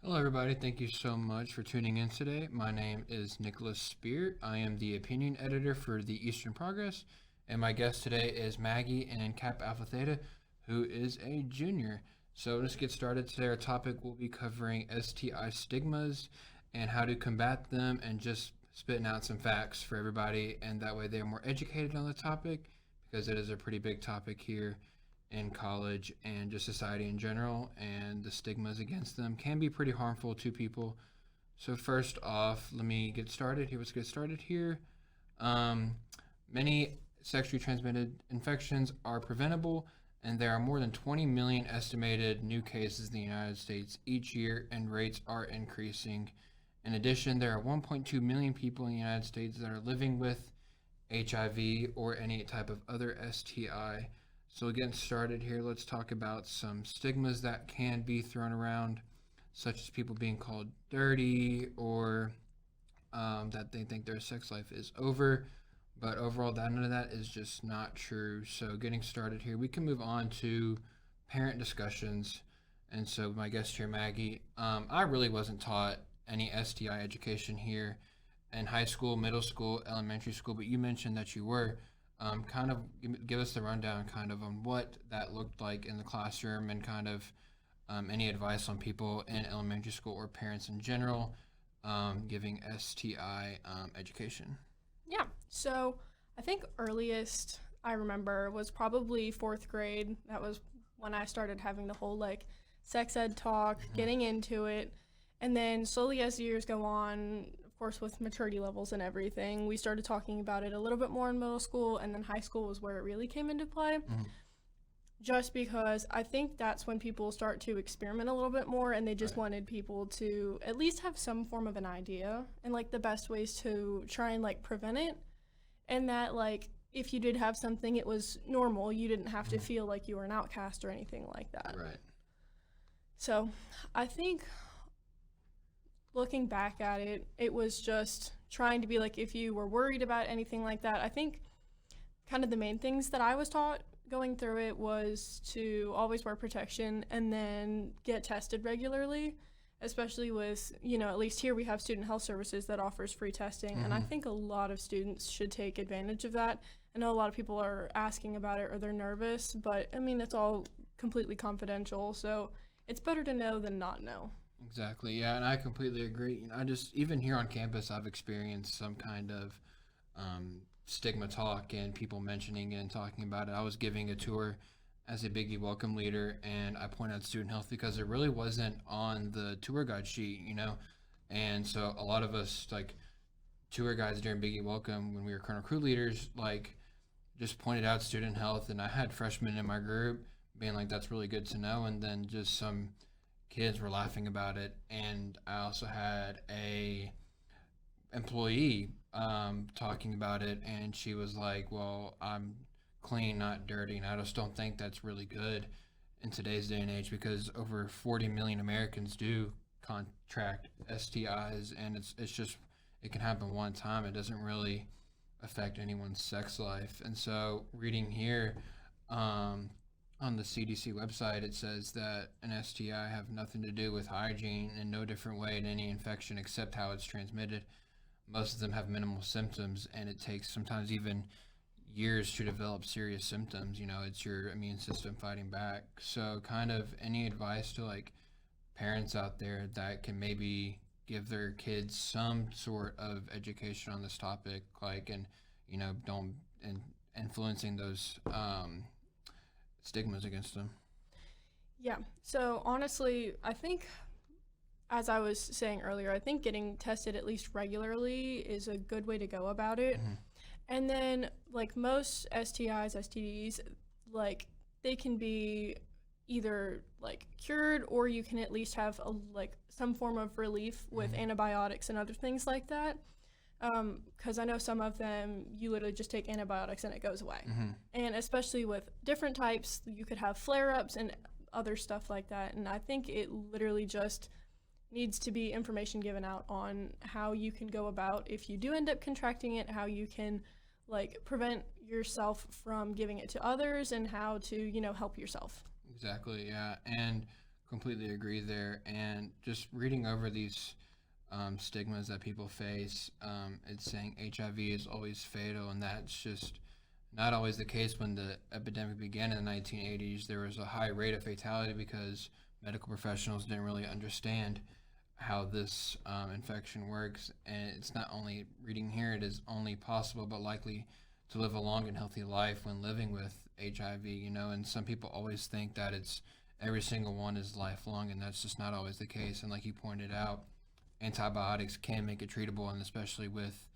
Hello, everybody. Thank you so much for tuning in today. My name is Nicholas Speer. I am the opinion editor for the Eastern Progress, and my guest today is Maggie and Kappa Alpha Theta, who is a junior. So let's get started. Today, our topic will be covering STI stigmas and how to combat them, and just spitting out some facts for everybody, and that way they're more educated on the topic because it is a pretty big topic here in college and just society in general, and the stigmas against them can be pretty harmful to people. So first off, let me get started here. Let's get started here. Many sexually transmitted infections are preventable, and there are more than 20 million estimated new cases in the United States each year, and rates are increasing. In addition, there are 1.2 million people in the United States that are living with HIV or any type of other STI. So getting started here, let's talk about some stigmas that can be thrown around, such as people being called dirty, or that they think their sex life is over. But overall, none of that is just not true. So getting started here, we can move on to parent discussions. And so my guest here, Maggie, I really wasn't taught any STI education here in high school, middle school, elementary school, but you mentioned that you were. Kind of give us the rundown kind of on what that looked like in the classroom, and kind of any advice on people in elementary school or parents in general giving STI education. Yeah, so I think earliest I remember was probably fourth grade. That was when I started having the whole sex ed talk, getting into it. And then slowly as the years go on, of course, with maturity levels and everything, we started talking about it a little bit more in middle school, and then high school was where it really came into play. Just because I think that's when people start to experiment a little bit more, and they just wanted people to at least have some form of an idea and the best ways to try and prevent it. And that if you did have something, it was normal. You didn't have to feel like you were an outcast or anything like that. Right. So I think looking back at it, it was just trying to be if you were worried about anything like that. I think kind of the main things that I was taught going through it was to always wear protection and then get tested regularly, especially with, at least here we have student health services that offers free testing. And I think a lot of students should take advantage of that. I know a lot of people are asking about it or they're nervous, but I mean, it's all completely confidential. So it's better to know than not know. Exactly. Yeah, and I completely agree. I just, even here on campus, I've experienced some kind of stigma talk and people mentioning and talking about it. I was giving a tour as a Biggie Welcome leader, and I pointed out student health because it really wasn't on the tour guide sheet, and so a lot of us, tour guides during Biggie Welcome, when we were Colonel Crew leaders, just pointed out student health, and I had freshmen in my group being that's really good to know, and then just some kids were laughing about it. And I also had a employee talking about it, and she was like, well, I'm clean, not dirty, and I just don't think that's really good in today's day and age, because over 40 million Americans do contract STIs, and it's just, it can happen one time. It doesn't really affect anyone's sex life. And so reading here, on the CDC website, it says that an STI have nothing to do with hygiene, in no different way in any infection except how it's transmitted. Most of them have minimal symptoms, and it takes sometimes even years to develop serious symptoms. It's your immune system fighting back. So kind of any advice to parents out there that can maybe give their kids some sort of education on this topic, and don't influencing those stigmas against them. Yeah. So honestly, I think, as I was saying earlier, I think getting tested at least regularly is a good way to go about it. And then most STIs, STDs, they can be either cured, or you can at least have some form of relief with antibiotics and other things like that. Because I know some of them, you literally just take antibiotics and it goes away. And especially with different types, you could have flare-ups and other stuff like that. And I think it literally just needs to be information given out on how you can go about, if you do end up contracting it, how you can prevent yourself from giving it to others, and how to, help yourself. Exactly, yeah. And completely agree there. And just reading over these stigmas that people face, it's saying HIV is always fatal, and that's just not always the case. When the epidemic began in the 1980s, there was a high rate of fatality because medical professionals didn't really understand how this infection works. And it's not only reading here, it is only possible but likely to live a long and healthy life when living with HIV, and some people always think that it's every single one is lifelong, and that's just not always the case. And like you pointed out, antibiotics can make it treatable, and especially with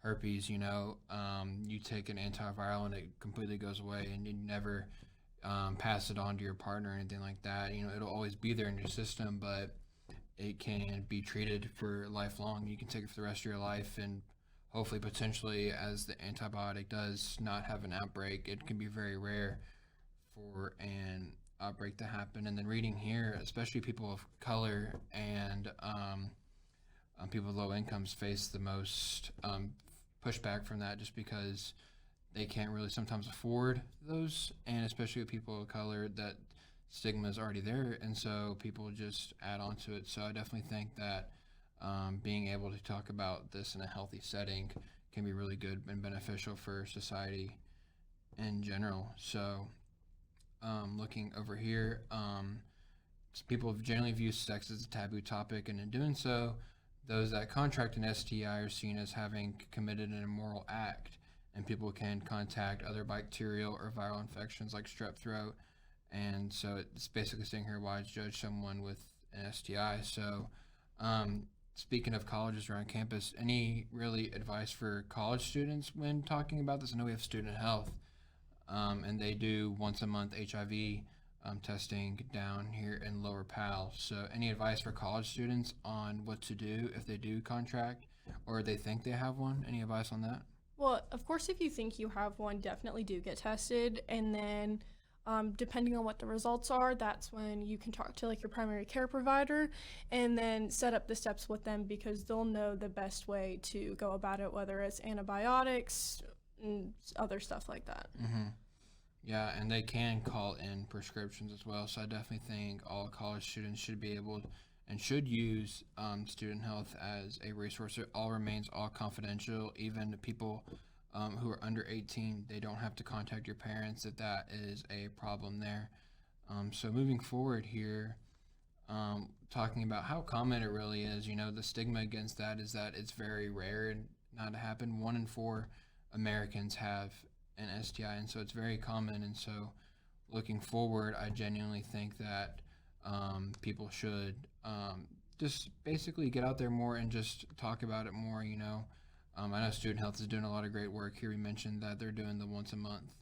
herpes, you take an antiviral and it completely goes away, and you never pass it on to your partner or anything like that. It'll always be there in your system, but it can be treated for lifelong. You can take it for the rest of your life, and hopefully, potentially, as the antibiotic does not have an outbreak, it can be very rare for an outbreak to happen. And then reading here, especially people of color and people with low incomes face the most pushback from that, just because they can't really sometimes afford those, and especially with people of color, that stigma is already there, and so people just add on to it. So I definitely think that being able to talk about this in a healthy setting can be really good and beneficial for society in general. So looking over here, people generally view sex as a taboo topic, and in doing so, those that contract an STI are seen as having committed an immoral act, and people can contact other bacterial or viral infections like strep throat. And so it's basically saying here why judge someone with an STI. So speaking of colleges around campus, any really advice for college students when talking about this? I know we have student health, and they do once a month HIV testing down here in Lower Pal. So any advice for college students on what to do if they do contract or they think they have one? Any advice on that? Well, of course, if you think you have one, definitely do get tested. And then depending on what the results are, that's when you can talk to your primary care provider and then set up the steps with them, because they'll know the best way to go about it, whether it's antibiotics and other stuff like that. Mm-hmm. Yeah, and they can call in prescriptions as well. So I definitely think all college students should be able and should use student health as a resource. It all remains all confidential. Even the people who are under 18, they don't have to contact your parents if that is a problem there. So moving forward here, talking about how common it really is, the stigma against that is that it's very rare and not to happen. 1 in 4 Americans have an STI, and so it's very common. And so looking forward, I genuinely think that people should just basically get out there more and just talk about it more. I know Student Health is doing a lot of great work here. We mentioned that they're doing the once a month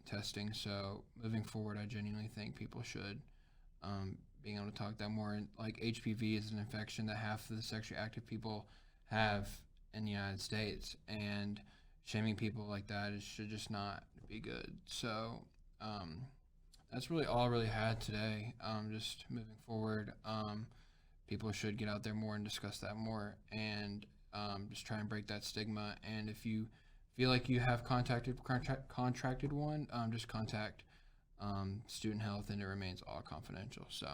testing. So moving forward, I genuinely think people should being able to talk that more. And like HPV is an infection that half of the sexually active people have in the United States, and shaming people like that should just not be good. So that's really all I really had today. Just moving forward, people should get out there more and discuss that more, and just try and break that stigma. And if you feel like you have contracted one, just contact student health, and it remains all confidential. So